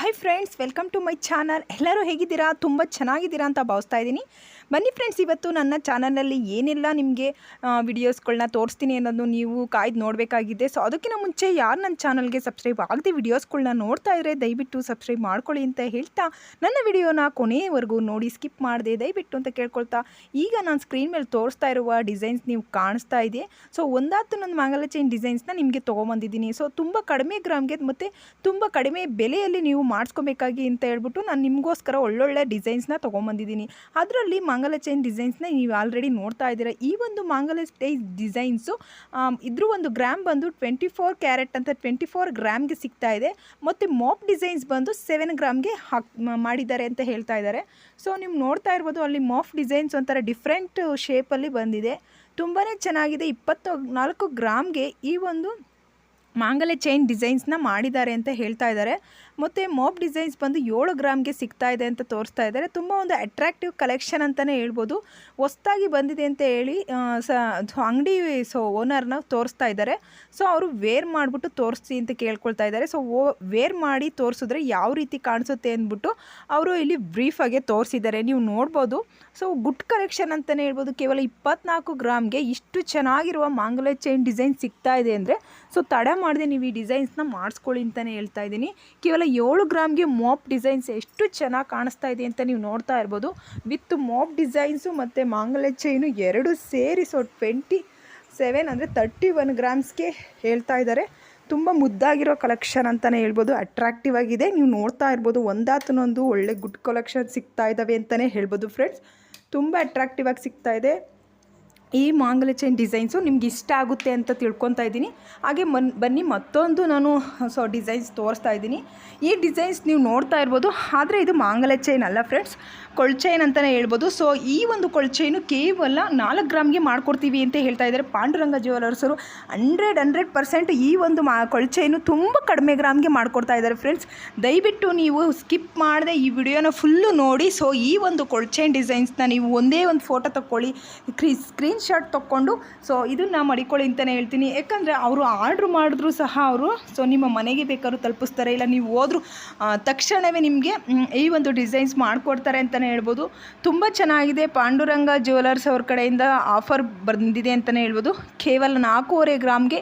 Hi friends, welcome to my channel. ಎಲ್ಲರೂ ಹೇಗಿದ್ದೀರಾ? ತುಂಬ ಚೆನ್ನಾಗಿದ್ದೀರಾ ಅಂತ ಭಾವಿಸ್ತಾ ಇದ್ದೀನಿ. ಬನ್ನಿ ಫ್ರೆಂಡ್ಸ್, ಇವತ್ತು ನನ್ನ ಚಾನಲ್ನಲ್ಲಿ ಏನೆಲ್ಲ ನಿಮಗೆ ವಿಡಿಯೋಸ್ಗಳನ್ನ ತೋರಿಸ್ತೀನಿ ಅನ್ನೋದು ನೀವು ಕಾಯ್ದು ನೋಡಬೇಕಾಗಿದೆ. ಸೊ ಅದಕ್ಕಿಂತ ಮುಂಚೆ ಯಾರು ನನ್ನ ಚಾನಲ್ಗೆ ಸಬ್ಸ್ಕ್ರೈಬ್ ಆಗದೆ ವಿಡಿಯೋಸ್ಗಳನ್ನ ನೋಡ್ತಾ ಇದ್ದರೆ ದಯವಿಟ್ಟು ಸಬ್ಸ್ಕ್ರೈಬ್ ಮಾಡ್ಕೊಳ್ಳಿ ಅಂತ ಹೇಳ್ತಾ, ನನ್ನ ವಿಡಿಯೋನ ಕೊನೆಯವರೆಗೂ ನೋಡಿ ಸ್ಕಿಪ್ ಮಾಡಿದೆ ದಯವಿಟ್ಟು ಅಂತ ಕೇಳ್ಕೊಳ್ತಾ, ಈಗ ನಾನು ಸ್ಕ್ರೀನ್ ಮೇಲೆ ತೋರಿಸ್ತಾ ಇರುವ ಡಿಸೈನ್ಸ್ ನೀವು ಕಾಣಿಸ್ತಾ ಇದೆ. ಸೊ ಒಂದಾತು ನನ್ನ ಮಂಗಲ ಚೈನ್ ಡಿಸೈನ್ಸ್ನ ನಿಮಗೆ ತೊಗೊಂಬಂದಿದ್ದೀನಿ. ಸೊ ತುಂಬ ಕಡಿಮೆ ಗ್ರಾಮ್ಗೆ ಮತ್ತು ತುಂಬ ಕಡಿಮೆ ಬೆಲೆಯಲ್ಲಿ ನೀವು ಮಾಡಿಸ್ಕೋಬೇಕಾಗಿ ಅಂತ ಹೇಳ್ಬಿಟ್ಟು ನಾನು ನಿಮಗೋಸ್ಕರ ಒಳ್ಳೊಳ್ಳೆ ಡಿಸೈನ್ಸ್ನ ತೊಗೊಂಬಂದಿದ್ದೀನಿ. ಅದರಲ್ಲಿ ಮಂಗಲ ಚೈನ್ ಡಿಸೈನ್ಸ್ನ ನೀವು ಆಲ್ರೆಡಿ ನೋಡ್ತಾ ಇದ್ದೀರಾ. ಈ ಒಂದು ಮಂಗಲ ಚೈನ್ ಡಿಸೈನ್ಸು ಇದ್ರ ಒಂದು ಗ್ರಾಮ್ ಬಂದು 24 ಕ್ಯಾರೆಟ್ ಅಂತ 24 ಗ್ರಾಮ್ಗೆ ಸಿಗ್ತಾ ಇದೆ. ಮತ್ತು ಮಾಪ್ ಡಿಸೈನ್ಸ್ ಬಂದು 7 ಗ್ರಾಮ್ಗೆ ಮಾಡಿದ್ದಾರೆ ಅಂತ ಹೇಳ್ತಾ ಇದ್ದಾರೆ. ಸೊ ನೀವು ನೋಡ್ತಾ ಇರ್ಬೋದು, ಅಲ್ಲಿ ಮಾಪ್ ಡಿಸೈನ್ಸ್ ಒಂಥರ ಡಿಫ್ರೆಂಟ್ ಶೇಪಲ್ಲಿ ಬಂದಿದೆ, ತುಂಬಾ ಚೆನ್ನಾಗಿದೆ. 24 ಗ್ರಾಮ್ಗೆ ಈ ಒಂದು ಮಂಗಲ ಚೈನ್ ಡಿಸೈನ್ಸ್ನ ಮಾಡಿದ್ದಾರೆ ಅಂತ ಹೇಳ್ತಾ ಇದ್ದಾರೆ. ಮತ್ತು ಮಾಪ್ ಡಿಸೈನ್ಸ್ ಬಂದು 7 ಗ್ರಾಮ್ಗೆ ಸಿಗ್ತಾ ಇದೆ ಅಂತ ತೋರಿಸ್ತಾ ಇದ್ದಾರೆ. ತುಂಬ ಒಂದು ಅಟ್ರಾಕ್ಟಿವ್ ಕಲೆಕ್ಷನ್ ಅಂತಲೇ ಹೇಳ್ಬೋದು. ಹೊಸ್ದಾಗಿ ಬಂದಿದೆ ಅಂತ ಹೇಳಿ ಅಂಗಡಿ ಓನರ್ನ ತೋರಿಸ್ತಾ ಇದ್ದಾರೆ. ಸೊ ಅವರು ವೇರ್ ಮಾಡಿಬಿಟ್ಟು ತೋರಿಸಿ ಅಂತ ಕೇಳ್ಕೊಳ್ತಾ ಇದ್ದಾರೆ. ಸೊ ವೇರ್ ಮಾಡಿ ತೋರಿಸಿದ್ರೆ ಯಾವ ರೀತಿ ಕಾಣಿಸುತ್ತೆ ಅಂದ್ಬಿಟ್ಟು ಅವರು ಇಲ್ಲಿ ಬ್ರೀಫಾಗೆ ತೋರಿಸಿದ್ದಾರೆ, ನೀವು ನೋಡ್ಬೋದು. ಸೊ ಗುಡ್ ಕಲೆಕ್ಷನ್ ಅಂತಲೇ ಹೇಳ್ಬೋದು. ಕೇವಲ 24 ಗ್ರಾಮ್ಗೆ ಇಷ್ಟು ಚೆನ್ನಾಗಿರುವ ಮಂಗಲ ಚೈನ್ ಡಿಸೈನ್ ಸಿಗ್ತಾ ಇದೆ ಅಂದರೆ ಸೊ ತಡ ಮಾಡಿದೆ ನೀವು ಈ ಡಿಸೈನ್ಸ್ನ ಮಾಡಿಸ್ಕೊಳ್ಳಿ ಅಂತಲೇ ಹೇಳ್ತಾ ಇದ್ದೀನಿ. ಕೇವಲ 7 ಗ್ರಾಮ್ಗೆ ಮಾಪ್ ಡಿಸೈನ್ಸ್ ಎಷ್ಟು ಚೆನ್ನಾಗಿ ಕಾಣಿಸ್ತಾ ಇದೆ ಅಂತ ನೀವು ನೋಡ್ತಾ ಇರ್ಬೋದು. ವಿತ್ ಮಾಪ್ ಡಿಸೈನ್ಸು ಮತ್ತು ಮಂಗಲ ಚೈನು ಎರಡು ಸೇರಿ 27 ಅಂದರೆ 31 ಗ್ರಾಮ್ಸ್ಗೆ ಹೇಳ್ತಾ ಇದ್ದಾರೆ. ತುಂಬ ಮುದ್ದಾಗಿರೋ ಕಲೆಕ್ಷನ್ ಅಂತಲೇ ಹೇಳ್ಬೋದು, ಅಟ್ರಾಕ್ಟಿವ್ ಆಗಿದೆ. ನೀವು ನೋಡ್ತಾ ಇರ್ಬೋದು, ಒಂದಾತನೊಂದು ಒಳ್ಳೆ ಗುಡ್ ಕಲೆಕ್ಷನ್ ಸಿಗ್ತಾ ಇದ್ದಾವೆ ಅಂತಲೇ ಹೇಳ್ಬೋದು ಫ್ರೆಂಡ್ಸ್. ತುಂಬ ಅಟ್ರಾಕ್ಟಿವ್ ಆಗಿ ಸಿಗ್ತಾ ಇದೆ. ಈ ಮಂಗಲ ಚೈನ್ ಡಿಸೈನ್ಸು ನಿಮ್ಗೆ ಇಷ್ಟ ಆಗುತ್ತೆ ಅಂತ ತಿಳ್ಕೊತಾ ಇದ್ದೀನಿ. ಹಾಗೆ ಬನ್ನಿ ಮತ್ತೊಂದು ನಾನು ಡಿಸೈನ್ಸ್ ತೋರಿಸ್ತಾ ಇದ್ದೀನಿ. ಈ ಡಿಸೈನ್ಸ್ ನೀವು ನೋಡ್ತಾ ಇರ್ಬೋದು, ಆದರೆ ಇದು ಮಂಗಲ ಚೈನ್ ಅಲ್ಲ ಫ್ರೆಂಡ್ಸ್, ಕೊಳ್ಚೈನ್ ಅಂತಲೇ ಹೇಳ್ಬೋದು. ಸೊ ಈ ಒಂದು ಕೊಳ್ಚೈನು ಕೇವಲ 4 ಗ್ರಾಮ್ಗೆ ಮಾಡ್ಕೊಡ್ತೀವಿ ಅಂತ ಹೇಳ್ತಾ ಇದ್ದಾರೆ ಪಾಂಡುರಂಗ ಜ್ಯುವೆಲರ್ಸರು. 100% ಈ ಒಂದು ಕೊಳ್ಚೈನು ತುಂಬ ಕಡಿಮೆ ಗ್ರಾಮ್ಗೆ ಮಾಡ್ಕೊಡ್ತಾ ಇದ್ದಾರೆ ಫ್ರೆಂಡ್ಸ್. ದಯವಿಟ್ಟು ನೀವು ಸ್ಕಿಪ್ ಮಾಡದೆ ಈ ವಿಡಿಯೋನ ಫುಲ್ಲು ನೋಡಿ. ಸೊ ಈ ಒಂದು ಕೊಳ್ಚೈನ್ ಡಿಸೈನ್ಸ್ನ ನೀವು ಒಂದೇ ಒಂದು ಫೋಟೋ ತಗೊಳ್ಳಿ, ಸ್ಕ್ರೀನ್ ಶಾಟ್ ತೊಗೊಂಡು ಸೊ ಇದನ್ನು ಮಡಿಕೊಳ್ಳಿ ಅಂತಲೇ ಹೇಳ್ತೀನಿ. ಯಾಕಂದರೆ ಅವರು ಆರ್ಡ್ರ್ ಮಾಡಿದ್ರು ಸಹ ಅವರು ನಿಮ್ಮ ಮನೆಗೆ ಬೇಕಾದ್ರೂ ತಲುಪಿಸ್ತಾರೆ, ಇಲ್ಲ ನೀವು ಹೋದ್ರು ತಕ್ಷಣವೇ ನಿಮಗೆ ಈ ಒಂದು ಡಿಸೈನ್ಸ್ ಮಾಡಿಕೊಡ್ತಾರೆ ಅಂತಲೇ ಹೇಳ್ಬೋದು. ತುಂಬ ಚೆನ್ನಾಗಿದೆ. ಪಾಂಡುರಂಗ ಜ್ಯುವೆಲರ್ಸ್ ಅವ್ರ ಕಡೆಯಿಂದ ಆಫರ್ ಬಂದಿದೆ ಅಂತಲೇ ಹೇಳ್ಬೋದು. ಕೇವಲ 4.5 ಗ್ರಾಮ್ಗೆ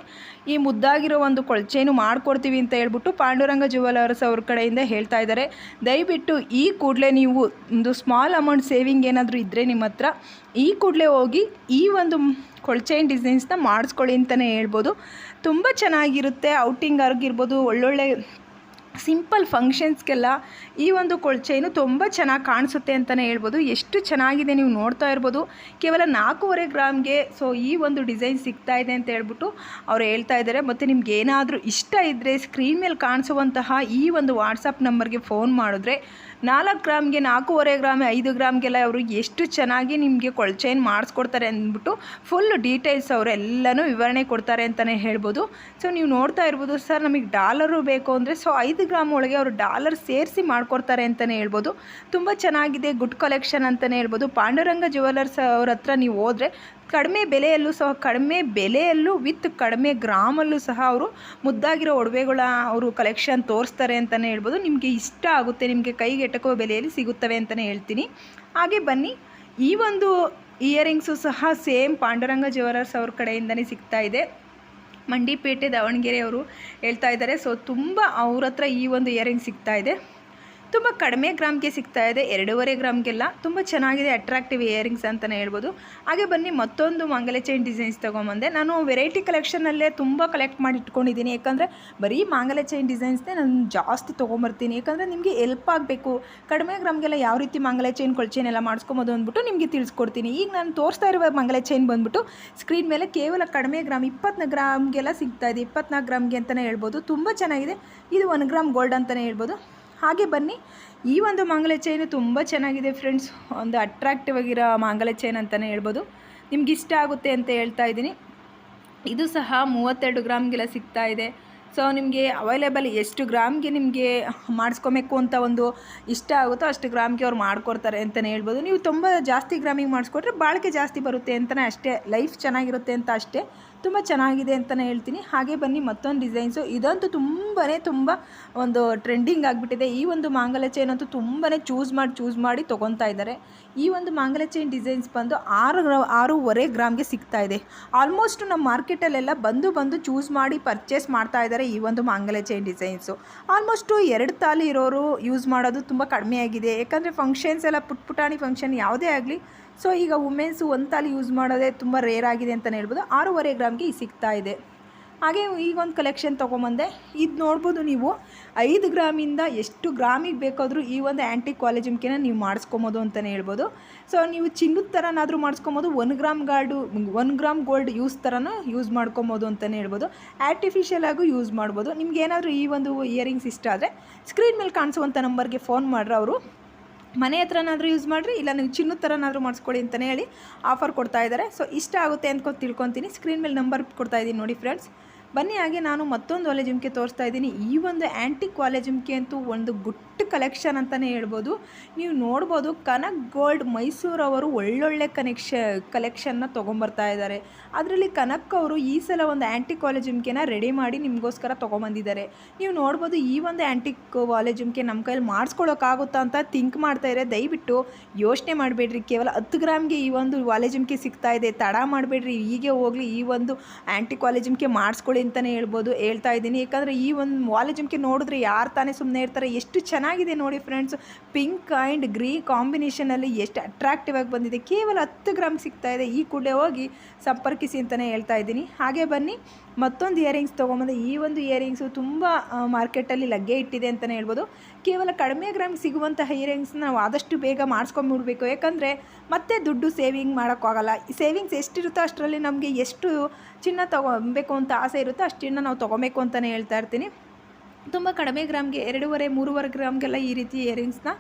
ಈ ಮುದ್ದಾಗಿರೋ ಒಂದು ಕೊಳ್ಚೈನು ಮಾಡಿಕೊಡ್ತೀವಿ ಅಂತ ಹೇಳ್ಬಿಟ್ಟು ಪಾಂಡುರಂಗ ಜ್ಯುವೆಲರ್ಸ್ ಅವ್ರ ಕಡೆಯಿಂದ ಹೇಳ್ತಾ ಇದ್ದಾರೆ. ದಯವಿಟ್ಟು ಈ ಕೂಡಲೇ ನೀವು ಒಂದು ಸ್ಮಾಲ್ ಅಮೌಂಟ್ ಸೇವಿಂಗ್ ಏನಾದರೂ ಇದ್ದರೆ ನಿಮ್ಮ ಹತ್ರ ಈ ಕೂಡಲೇ ಹೋಗಿ ಈ ಒಂದು ಕೊಳ್ಚೈನ್ ಡಿಸೈನ್ಸ್ನ ಮಾಡಿಸ್ಕೊಳ್ಳಿ ಅಂತಲೇ ಹೇಳ್ಬೋದು. ತುಂಬ ಚೆನ್ನಾಗಿರುತ್ತೆ. ಔಟಿಂಗ್ ಆಗಿರ್ಬೋದು, ಒಳ್ಳೊಳ್ಳೆ ಸಿಂಪಲ್ ಫಂಕ್ಷನ್ಸ್ಗೆಲ್ಲ ಈ ಒಂದು ಕೊಳ್ಚೈನು ತುಂಬ ಚೆನ್ನಾಗಿ ಕಾಣಿಸುತ್ತೆ ಅಂತಲೇ ಹೇಳ್ಬೋದು. ಎಷ್ಟು ಚೆನ್ನಾಗಿದೆ ನೀವು ನೋಡ್ತಾ ಇರ್ಬೋದು. ಕೇವಲ 4.5 ಗ್ರಾಮ್ಗೆ ಸೊ ಈ ಒಂದು ಡಿಸೈನ್ ಸಿಗ್ತಾ ಇದೆ ಅಂತ ಹೇಳ್ಬಿಟ್ಟು ಅವ್ರು ಹೇಳ್ತಾ ಇದ್ದಾರೆ. ಮತ್ತು ನಿಮ್ಗೆ ಏನಾದರೂ ಇಷ್ಟ ಇದ್ದರೆ ಸ್ಕ್ರೀನ್ ಮೇಲೆ ಕಾಣಿಸುವಂತಹ ಈ ಒಂದು ವಾಟ್ಸಪ್ ನಂಬರ್ಗೆ ಫೋನ್ ಮಾಡಿದ್ರೆ 4 ಗ್ರಾಮ್ಗೆ 4.5 ಗ್ರಾಮ್ 5 ಗ್ರಾಮ್ಗೆಲ್ಲ ಅವರು ಎಷ್ಟು ಚೆನ್ನಾಗಿ ನಿಮಗೆ ಕೊಳ್ಚೈನ್ ಮಾಡಿಸ್ಕೊಡ್ತಾರೆ ಅಂದ್ಬಿಟ್ಟು ಫುಲ್ ಡೀಟೇಲ್ಸ್ ಅವರೆಲ್ಲನೂ ವಿವರಣೆ ಕೊಡ್ತಾರೆ ಅಂತಲೇ ಹೇಳ್ಬೋದು. ಸೊ ನೀವು ನೋಡ್ತಾ ಇರ್ಬೋದು, ಸರ್ ನಮಗೆ ಡಾಲರು ಬೇಕು ಅಂದರೆ ಸೊ 5 ಗ್ರಾಮ್ ಒಳಗೆ ಅವರು ಡಾಲರ್ ಸೇರಿಸಿ ಮಾಡ್ಕೊಡ್ತಾರೆ ಅಂತಲೇ ಹೇಳ್ಬೋದು. ತುಂಬ ಚೆನ್ನಾಗಿದೆ, ಗುಡ್ ಕಲೆಕ್ಷನ್ ಅಂತಲೇ ಹೇಳ್ಬೋದು. ಪಾಂಡುರಂಗ ಜ್ಯುವೆಲರ್ಸ್ ಅವ್ರ ಹತ್ರ ನೀವು ಹೋದರೆ ಕಡಿಮೆ ಬೆಲೆಯಲ್ಲೂ ವಿತ್ ಕಡಿಮೆ ಗ್ರಾಮಲ್ಲೂ ಸಹ ಅವರು ಮುದ್ದಾಗಿರೋ ಒಡವೆಗಳ ಅವರು ಕಲೆಕ್ಷನ್ ತೋರಿಸ್ತಾರೆ ಅಂತಲೇ ಹೇಳ್ಬೋದು. ನಿಮಗೆ ಇಷ್ಟ ಆಗುತ್ತೆ, ನಿಮಗೆ ಕೈಗೆ ಎಟಕುವ ಬೆಲೆಯಲ್ಲಿ ಸಿಗುತ್ತವೆ ಅಂತಲೇ ಹೇಳ್ತೀನಿ. ಹಾಗೆ ಬನ್ನಿ, ಈ ಒಂದು ಇಯರಿಂಗ್ಸು ಸಹ ಸೇಮ್ ಪಾಂಡುರಂಗ ಜ್ಯುವೆಲರ್ಸ್ ಅವ್ರ ಕಡೆಯಿಂದನೇ ಸಿಗ್ತಾ ಇದೆ. ಮಂಡಿಪೇಟೆ ದಾವಣಗೆರೆ ಅವರು ಹೇಳ್ತಾ ಇದ್ದಾರೆ. ಸೊ ತುಂಬ ಅವ್ರ ಹತ್ರ ಈ ಒಂದು ಇಯರಿಂಗ್ ಸಿಗ್ತಾ ಇದೆ. ತುಂಬ ಕಡಿಮೆ ಗ್ರಾಮ್ಗೆ ಸಿಗ್ತಾ ಇದೆ, 2.5 ಗ್ರಾಮ್ಗೆಲ್ಲ. ತುಂಬ ಚೆನ್ನಾಗಿದೆ, ಅಟ್ರಾಕ್ಟಿವ್ ಇಯರಿಂಗ್ಸ್ ಅಂತಲೇ ಹೇಳ್ಬೋದು. ಹಾಗೆ ಬನ್ನಿ ಮತ್ತೊಂದು ಮಂಗಲ ಚೈನ್ ಡಿಸೈನ್ಸ್ ತೊಗೊಂಬಂದೆ. ನಾನು ವೆರೈಟಿ ಕಲೆಕ್ಷನಲ್ಲೇ ತುಂಬ ಕಲೆಕ್ಟ್ ಮಾಡಿ ಇಟ್ಕೊಂಡಿದ್ದೀನಿ. ಯಾಕಂದರೆ ಬರೀ ಮಂಗಲ ಚೈನ್ ಡಿಸೈನ್ಸ್ನೇ ನಾನು ಜಾಸ್ತಿ ತೊಗೊಂಬರ್ತೀನಿ. ಯಾಕಂದರೆ ನಿಮಗೆ ಎಲ್ಪ್ ಆಗಬೇಕು, ಕಡಿಮೆ ಗ್ರಾಮ್ಗೆಲ್ಲ ಯಾವ ರೀತಿ ಮಂಗಲ ಚೈನ್ ಕೊಳ್ಚೈನ್ ಎಲ್ಲ ಮಾಡಿಸ್ಕೊಬೋದು ಅಂದ್ಬಿಟ್ಟು ನಿಮಗೆ ತಿಳಿಸ್ಕೊಡ್ತೀನಿ. ಈಗ ನಾನು ತೋರಿಸ್ತಾ ಇರುವ ಮಂಗಲ ಚೈನ್ ಬಂದ್ಬಿಟ್ಟು ಸ್ಕ್ರೀನ್ ಮೇಲೆ ಕೇವಲ ಕಡಿಮೆ ಗ್ರಾಮ್ 20 ಗ್ರಾಮ್ಗೆಲ್ಲ ಸಿಗ್ತಾ ಇದೆ, 24 ಗ್ರಾಮ್ಗೆ ಅಂತಲೇ ಹೇಳ್ಬೋದು. ತುಂಬ ಚೆನ್ನಾಗಿದೆ. ಇದು 1 ಗ್ರಾಮ್ ಗೋಲ್ಡ್ ಅಂತಲೇ ಹೇಳ್ಬೋದು. ಹಾಗೆ ಬನ್ನಿ, ಈ ಒಂದು ಮಂಗಲ ಚೈನು ತುಂಬ ಚೆನ್ನಾಗಿದೆ ಫ್ರೆಂಡ್ಸ್. ಒಂದು ಅಟ್ರಾಕ್ಟಿವ್ ಆಗಿರೋ ಮಂಗಲ ಚೈನ್ ಅಂತಲೇ ಹೇಳ್ಬೋದು. ನಿಮ್ಗೆ ಇಷ್ಟ ಆಗುತ್ತೆ ಅಂತ ಹೇಳ್ತಾ ಇದ್ದೀನಿ. ಇದು ಸಹ 32 ಗ್ರಾಮ್ಗೆಲ್ಲ ಸಿಗ್ತಾ ಇದೆ. ಸೊ ನಿಮಗೆ ಅವೈಲೇಬಲ್ ಎಷ್ಟು ಗ್ರಾಮ್ಗೆ ನಿಮಗೆ ಮಾಡಿಸ್ಕೊಬೇಕು ಅಂತ ಒಂದು ಇಷ್ಟ ಆಗುತ್ತೋ ಅಷ್ಟು ಗ್ರಾಮ್ಗೆ ಅವ್ರು ಮಾಡಿಕೊಡ್ತಾರೆ ಅಂತಲೇ ಹೇಳ್ಬೋದು. ನೀವು ತುಂಬ ಜಾಸ್ತಿ ಗ್ರಾಮಿಗೆ ಮಾಡಿಸ್ಕೊಟ್ರೆ ಬಾಳಿಕೆ ಜಾಸ್ತಿ ಬರುತ್ತೆ ಅಂತಲೇ ಅಷ್ಟೇ, ಲೈಫ್ ಚೆನ್ನಾಗಿರುತ್ತೆ ಅಂತ ಅಷ್ಟೇ. ತುಂಬ ಚೆನ್ನಾಗಿದೆ ಅಂತಲೇ ಹೇಳ್ತೀನಿ. ಹಾಗೆ ಬನ್ನಿ ಮತ್ತೊಂದು ಡಿಸೈನ್ಸು, ಇದಂತೂ ತುಂಬ ಒಂದು ಟ್ರೆಂಡಿಂಗ್ ಆಗಿಬಿಟ್ಟಿದೆ. ಈ ಒಂದು ಮಾಂಗಲ್ಯ ಚೈನ್ ಅಂತೂ ತುಂಬಾ ಚೂಸ್ ಮಾಡಿ ತೊಗೊತಾ ಇದ್ದಾರೆ. ಈ ಒಂದು ಮಾಂಗಲ್ಯ ಚೈನ್ ಡಿಸೈನ್ಸ್ ಬಂದು 6.5 ಗ್ರಾಮ್ಗೆ ಸಿಗ್ತಾ ಇದೆ. ಆಲ್ಮೋಸ್ಟ್ ನಮ್ಮ ಮಾರ್ಕೆಟಲ್ಲೆಲ್ಲ ಬಂದು ಚೂಸ್ ಮಾಡಿ ಪರ್ಚೇಸ್ ಮಾಡ್ತಾ ಇದ್ದಾರೆ ಈ ಒಂದು ಮಾಂಗಲ್ಯ ಚೈನ್ ಡಿಸೈನ್ಸು. ಆಲ್ಮೋಸ್ಟು 2 ತಾಲಿ ಇರೋರು ಯೂಸ್ ಮಾಡೋದು ತುಂಬ ಕಡಿಮೆ ಆಗಿದೆ. ಯಾಕಂದರೆ ಫಂಕ್ಷನ್ಸ್ ಎಲ್ಲ ಪುಟಾಣಿ ಫಂಕ್ಷನ್ ಯಾವುದೇ ಆಗಲಿ, ಸೊ ಈಗ ವುಮೆನ್ಸು 1 ತಾಲಿ ಯೂಸ್ ಮಾಡೋದೇ ತುಂಬ ರೇರ್ ಆಗಿದೆ ಅಂತಲೇ ಹೇಳ್ಬೋದು. 6.5 ಗ್ರಾಮ್ಗೆ ಸಿಗ್ತಾ ಇದೆ. ಹಾಗೆ ಈಗೊಂದು ಕಲೆಕ್ಷನ್ ತೊಗೊಂಬಂದೆ. ಇದು ನೋಡ್ಬೋದು ನೀವು, 5 ಗ್ರಾಮಿಂದ ಎಷ್ಟು ಗ್ರಾಮಿಗೆ ಬೇಕಾದರೂ ಈ ಒಂದು ಆ್ಯಂಟಿಕ್ ಕ್ವಾಲಿಟಿ ಜುಮ್ಕಿನ ನೀವು ಮಾಡಿಸ್ಕೊಬೋದು ಅಂತಲೇ ಹೇಳ್ಬೋದು. ಸೊ ನೀವು ಚಿನ್ನದ ಥರನಾದರೂ ಮಾಡಿಸ್ಕೊಬೋದು, 1 ಗ್ರಾಮ್ ಗೋಲ್ಡ್ ಯೂಸ್ ಮಾಡ್ಕೊಬೋದು ಅಂತಲೇ ಹೇಳ್ಬೋದು. ಆರ್ಟಿಫಿಷಿಯಲ್ ಆಗೂ ಯೂಸ್ ಮಾಡ್ಬೋದು. ನಿಮ್ಗೇನಾದರೂ ಈ ಒಂದು ಇಯರಿಂಗ್ಸ್ ಇಷ್ಟ ಆದರೆ ಸ್ಕ್ರೀನ್ ಮೇಲೆ ಕಾಣಿಸುವಂಥ ನಂಬರ್ಗೆ ಫೋನ್ ಮಾಡ್ರೆ ಅವರು ಮನೆ ಹತ್ರನಾದರೂ ಯೂಸ್ ಮಾಡಿರಿ, ಇಲ್ಲ ನೀವು ಚಿನ್ನದ ಥರನಾದರೂ ಮಾಡಿಸ್ಕೊಳ್ಳಿ ಅಂತಲೇ ಹೇಳಿ ಆಫರ್ ಕೊಡ್ತಾ ಇದ್ದಾರೆ. ಸೊ ಇಷ್ಟ ಆಗುತ್ತೆ ಅಂತ ತಿಳ್ಕೊತೀನಿ. ಸ್ಕ್ರೀನ್ ಮೇಲೆ ನಂಬರ್ ಕೊಡ್ತಾ ಇದ್ದೀನಿ ನೋಡಿ ಫ್ರೆಂಡ್ಸ್. ಬನ್ನಿ ಹಾಗೆ ನಾನು ಮತ್ತೊಂದು ಒಲೆ ಜುಮ್ಕೆ ತೋರಿಸ್ತಾ ಇದ್ದೀನಿ. ಈ ಒಂದು ಆ್ಯಂಟಿಕ್ ಒಲೆ ಜುಮ್ಕೆ ಅಂತೂ ಒಂದು ಗುಡ್ ಕಲೆಕ್ಷನ್ ಅಂತಲೇ ಹೇಳ್ಬೋದು. ನೀವು ನೋಡ್ಬೋದು, ಕನಕ್ ಗೋಲ್ಡ್ ಮೈಸೂರವರು ಒಳ್ಳೊಳ್ಳೆ ಕಲೆಕ್ಷನ್ನ ತೊಗೊಂಬರ್ತಾ ಇದ್ದಾರೆ. ಅದರಲ್ಲಿ ಕನಕ್ ಅವರು ಈ ಸಲ ಒಂದು ಆ್ಯಂಟಿಕ್ ವಾಲೆ ಜುಮ್ಕೆನ ರೆಡಿ ಮಾಡಿ ನಿಮಗೋಸ್ಕರ ತೊಗೊಂಬಂದಿದ್ದಾರೆ. ನೀವು ನೋಡ್ಬೋದು, ಈ ಒಂದು ಆ್ಯಂಟಿಕ್ ವಾಲೆ ಜುಮ್ಕೆ ನಮ್ಮ ಕೈಯಲ್ಲಿ ಮಾಡಿಸ್ಕೊಳ್ಳೋಕ್ಕಾಗುತ್ತಾ ಅಂತ ಥಿಂಕ್ ಮಾಡ್ತಾಯಿದ್ರೆ ದಯವಿಟ್ಟು ಯೋಚನೆ ಮಾಡಬೇಡ್ರಿ. ಕೇವಲ 10 ಗ್ರಾಮ್ಗೆ ಈ ಒಂದು ವಾಲೆ ಜುಮ್ಕೆ ಸಿಗ್ತಾ ಇದೆ. ತಡ ಮಾಡಬೇಡ್ರಿ, ಹೀಗೆ ಹೋಗಲಿ ಈ ಒಂದು ಆ್ಯಂಟಿಕ್ ವಾಲೆ ಜುಮ್ಕೆ ಮಾಡಿಸ್ಕೊಳ್ಳಿ ಅಂತಲೇ ಹೇಳ್ತಾ ಇದ್ದೀನಿ. ಯಾಕಂದರೆ ಈ ಒಂದು ವಾಲೆ ಜುಮ್ಕೆ ನೋಡಿದ್ರೆ ಯಾರು ತಾನೇ ಸುಮ್ಮನೆ ಇರ್ತಾರೆ. ಎಷ್ಟು ಚೆನ್ನಾಗಿದೆ ನೋಡಿ ಫ್ರೆಂಡ್ಸ್, ಪಿಂಕ್ ಆ್ಯಂಡ್ ಗ್ರೀನ್ ಕಾಂಬಿನೇಷನಲ್ಲಿ ಎಷ್ಟು ಅಟ್ರಾಕ್ಟಿವ್ ಆಗಿ ಬಂದಿದೆ. ಕೇವಲ 10 ಗ್ರಾಮ್ ಸಿಗ್ತಾ ಇದೆ. ಈ ಕೂಡಲೇ ಹೋಗಿ ಸಂಪರ್ಕಿಸಿ ಅಂತಲೇ ಹೇಳ್ತಾ ಇದ್ದೀನಿ. ಹಾಗೆ ಬನ್ನಿ ಮತ್ತೊಂದು ಇಯರಿಂಗ್ಸ್ ತೊಗೊಂಬಂದೆ. ಈ ಒಂದು ಇಯರಿಂಗ್ಸು ತುಂಬ ಮಾರ್ಕೆಟಲ್ಲಿ ಲಗ್ಗೆ ಇಟ್ಟಿದೆ ಅಂತಲೇ ಹೇಳ್ಬೋದು. ಕೇವಲ ಕಡಿಮೆ ಗ್ರಾಮ್ಗೆ ಸಿಗುವಂತಹ ಇಯರಿಂಗ್ಸ್ನ ನಾವು ಆದಷ್ಟು ಬೇಗ ಮಾಡಿಸ್ಕೊಂಡ್ಬಿಡ್ಬೇಕು. ಯಾಕಂದರೆ ಮತ್ತೆ ದುಡ್ಡು ಸೇವಿಂಗ್ ಮಾಡೋಕ್ಕಾಗಲ್ಲ. ಸೇವಿಂಗ್ಸ್ ಎಷ್ಟಿರುತ್ತೋ ಅಷ್ಟರಲ್ಲಿ ನಮಗೆ ಎಷ್ಟು ಚಿನ್ನ ತೊಗೊಬೇಕು ಅಂತ ಆಸೆ ಇರುತ್ತೋ ಅಷ್ಟು ಚಿನ್ನ ನಾವು ತೊಗೊಬೇಕು ಅಂತಲೇ ಹೇಳ್ತಾ ಇರ್ತೀನಿ. ತುಂಬ ಕಡಿಮೆ ಗ್ರಾಮ್ಗೆ 2.5-3.5 ಗ್ರಾಮ್ಗೆಲ್ಲ ಈ ರೀತಿ ಇಯರಿಂಗ್ಸ್ನ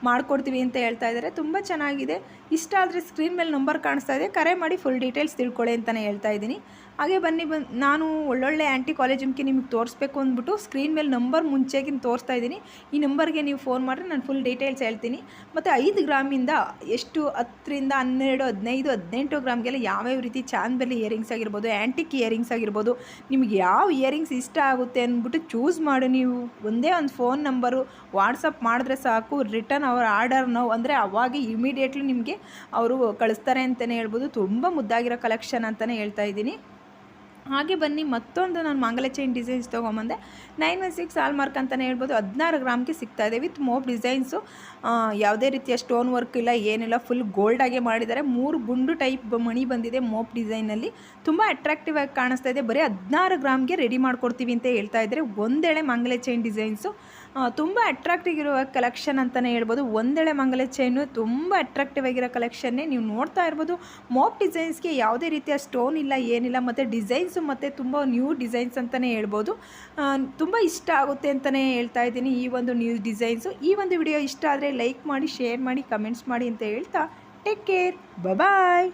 ಮಾಡಿಕೊಡ್ತೀವಿ ಅಂತ ಹೇಳ್ತಾ ಇದ್ದಾರೆ. ತುಂಬ ಚೆನ್ನಾಗಿದೆ. ಇಷ್ಟ ಆದರೆ ಸ್ಕ್ರೀನ್ ಮೇಲೆ ನಂಬರ್ ಕಾಣಿಸ್ತಾ ಇದೆ, ಕರೆ ಮಾಡಿ ಫುಲ್ ಡೀಟೇಲ್ಸ್ ತಿಳ್ಕೊಳ್ಳಿ ಅಂತಲೇ ಹೇಳ್ತಾ ಇದ್ದೀನಿ. ಹಾಗೆ ಬನ್ನಿ ನಾನು ಒಳ್ಳೊಳ್ಳೆ ಆ್ಯಂಟಿ ಕಾಲೇಜ್ ಜುಮ್ಕಿ ನಿಮಗೆ ತೋರಿಸ್ಬೇಕು ಅಂದ್ಬಿಟ್ಟು ಸ್ಕ್ರೀನ್ ಮೇಲೆ ನಂಬರ್ ಮುಂಚೆಗಿನ ತೋರಿಸ್ತಾ ಇದ್ದೀನಿ. ಈ ನಂಬರ್ಗೆ ನೀವು ಫೋನ್ ಮಾಡಿದ್ರೆ ನಾನು ಫುಲ್ ಡೀಟೇಲ್ಸ್ ಹೇಳ್ತೀನಿ. ಮತ್ತು 5 ಗ್ರಾಮಿಂದ ಎಷ್ಟು 10ರಿಂದ 12, 15, 18 ಗ್ರಾಮ್ಗೆಲ್ಲ ಯಾವ್ಯಾವ ರೀತಿ ಚಾಂದ್ಬೆಲ್ಲಿ ಇಯರಿಂಗ್ಸ್ ಆಗಿರ್ಬೋದು, ಆ್ಯಂಟಿಕ್ ಇಯರಿಂಗ್ಸ್ ಆಗಿರ್ಬೋದು, ನಿಮಗೆ ಯಾವ ಇಯರಿಂಗ್ಸ್ ಇಷ್ಟ ಆಗುತ್ತೆ ಅಂದ್ಬಿಟ್ಟು ಚೂಸ್ ಮಾಡಿ. ನೀವು ಒಂದೇ ಒಂದು ಫೋನ್ ನಂಬರು ವಾಟ್ಸಪ್ ಮಾಡಿದ್ರೆ ಸಾಕು, ರಿಟರ್ನ್ ಅವರ ಆರ್ಡರ್ ಅಂದರೆ ಅವಾಗೆ ಇಮಿಡಿಯೇಟ್ಲಿ ನಿಮಗೆ ಅವರು ಕಳಿಸ್ತಾರೆ ಅಂತಲೇ ಹೇಳ್ಬೋದು. ತುಂಬ ಮುದ್ದಾಗಿರೋ ಕಲೆಕ್ಷನ್ ಅಂತಲೇ ಹೇಳ್ತಾ ಇದ್ದೀನಿ. ಹಾಗೆ ಬನ್ನಿ ಮತ್ತೊಂದು ನಾನು ಮಾಂಗಲ್ಯ ಚೈನ್ ಡಿಸೈನ್ಸ್ ತೊಗೊಂಬಂದೆ. 916 ಹಾಲ್ಮಾರ್ಕ್ ಅಂತಲೇ ಹೇಳ್ಬೋದು. 16 ಗ್ರಾಮ್ಗೆ ಸಿಗ್ತಾಯಿದೆ ವಿತ್ ಮೋಪ್ ಡಿಸೈನ್ಸು. ಯಾವುದೇ ರೀತಿಯ ಸ್ಟೋನ್ ವರ್ಕ್ ಇಲ್ಲ, ಏನಿಲ್ಲ, ಫುಲ್ ಗೋಲ್ಡಾಗೆ ಮಾಡಿದ್ದಾರೆ. 3 ಗುಂಡು ಟೈಪ್ ಮಣಿ ಬಂದಿದೆ ಮೋಪ್ ಡಿಸೈನಲ್ಲಿ. ತುಂಬ ಅಟ್ರಾಕ್ಟಿವ್ ಆಗಿ ಕಾಣಿಸ್ತಾ ಇದೆ. ಬರೀ 16 ಗ್ರಾಮ್ಗೆ ರೆಡಿ ಮಾಡ್ಕೊಡ್ತೀವಿ ಅಂತ ಹೇಳ್ತಾ ಇದ್ದಾರೆ. ಒಂದೆಳೆ ಮಾಂಗಲ್ಯ ಚೈನ್ ಡಿಸೈನ್ಸು ತುಂಬ ಅಟ್ರಾಕ್ಟಿವ್ ಇರುವ ಕಲೆಕ್ಷನ್ ಅಂತಲೇ ಹೇಳ್ಬೋದು. ಒಂದೆಳೆ ಮಾಂಗಲ್ಯ ಚೈನು ತುಂಬ ಅಟ್ರಾಕ್ಟಿವ್ ಆಗಿರೋ ಕಲೆಕ್ಷನ್ನೇ. ನೀವು ನೋಡ್ತಾ ಇರ್ಬೋದು, ಮೋಪ್ ಡಿಸೈನ್ಸ್ಗೆ ಯಾವುದೇ ರೀತಿಯ ಸ್ಟೋನ್ ಇಲ್ಲ, ಏನಿಲ್ಲ, ಮತ್ತು ಡಿಸೈನ್ಸು ಮತ್ತು ತುಂಬ ನ್ಯೂ ಡಿಸೈನ್ಸ್ ಅಂತಲೇ ಹೇಳ್ಬೋದು. ತುಂಬ ಇಷ್ಟ ಆಗುತ್ತೆ ಅಂತಲೇ ಹೇಳ್ತಾ ಇದ್ದೀನಿ ಈ ಒಂದು ನ್ಯೂ ಡಿಸೈನ್ಸು. ಈ ಒಂದು ವಿಡಿಯೋ ಇಷ್ಟ ಆದರೆ ಲೈಕ್ ಮಾಡಿ, ಶೇರ್ ಮಾಡಿ, ಕಮೆಂಟ್ಸ್ ಮಾಡಿ ಅಂತ ಹೇಳ್ತಾ ಟೇಕ್ ಕೇರ್, ಬಾಯ್.